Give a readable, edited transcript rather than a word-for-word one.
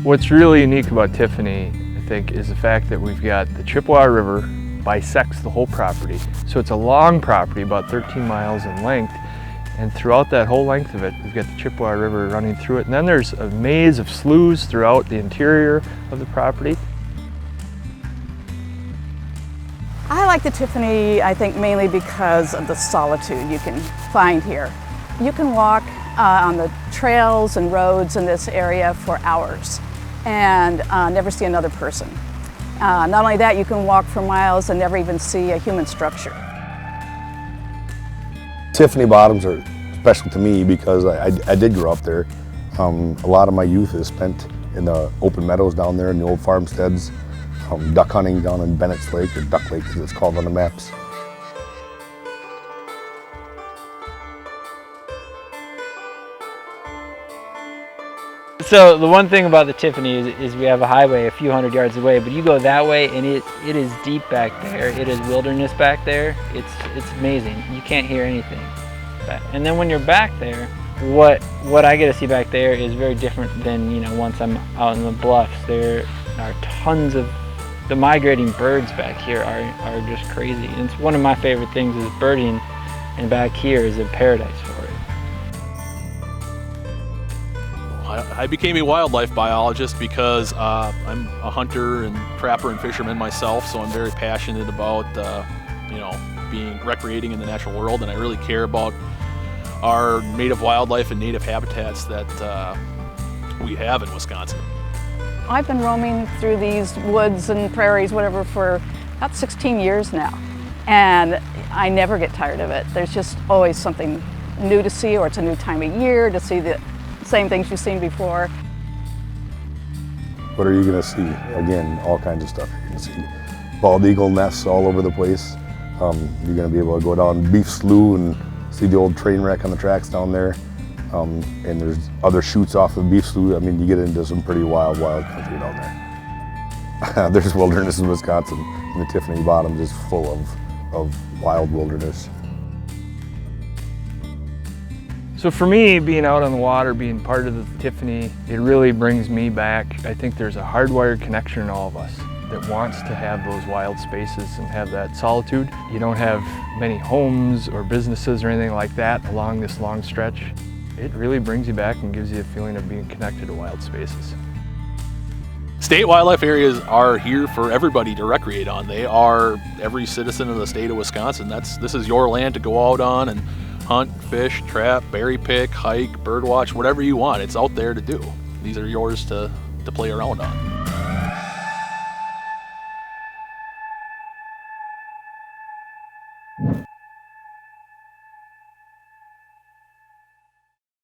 What's really unique about Tiffany, I think, is the fact that we've got the Chippewa River bisects the whole property. So it's a long property, about 13 miles in length, and throughout that whole length of it, we've got the Chippewa River running through it. And then there's a maze of sloughs throughout the interior of the property. I like the Tiffany, I think, mainly because of the solitude you can find here. You can walk on the trails and roads in this area for hours and never see another person. Not only that, you can walk for miles and never even see a human structure. Tiffany bottoms are special to me because I did grow up there. A lot of my youth is spent in the open meadows down there in the old farmsteads, duck hunting down in Bennett's Lake, or Duck Lake as it's called on the maps. So the one thing about the Tiffany is we have a highway a few hundred yards away, but you go that way and it is deep back there. It is wilderness back there. It's amazing. You can't hear anything. And then when you're back there, what I get to see back there is very different than, you know, once I'm out in the bluffs. There are tons of the migrating birds back here are just crazy. And it's one of my favorite things is birding, and back here is a paradise for it. I became a wildlife biologist because I'm a hunter and trapper and fisherman myself, so I'm very passionate about you know, recreating in the natural world, and I really care about our native wildlife and native habitats that we have in Wisconsin. I've been roaming through these woods and prairies, whatever, for about 16 years now, and I never get tired of it. There's just always something new to see, or it's a new time of year to see the same things you've seen before. What are you going to see? Again, all kinds of stuff. You're going to see bald eagle nests all over the place. You're going to be able to go down Beef Slough and see the old train wreck on the tracks down there. And there's other chutes off of Beef Slough. I mean, you get into some pretty wild country down there. There's wilderness in Wisconsin, and the Tiffany Bottoms is full of wild wilderness. So for me, being out on the water, being part of the Tiffany, it really brings me back. I think there's a hardwired connection in all of us that wants to have those wild spaces and have that solitude. You don't have many homes or businesses or anything like that along this long stretch. It really brings you back and gives you a feeling of being connected to wild spaces. State wildlife areas are here for everybody to recreate on. They are every citizen of the state of Wisconsin. This is your land to go out on and hunt, fish, trap, berry pick, hike, birdwatch, whatever you want. It's out there to do. These are yours to play around on.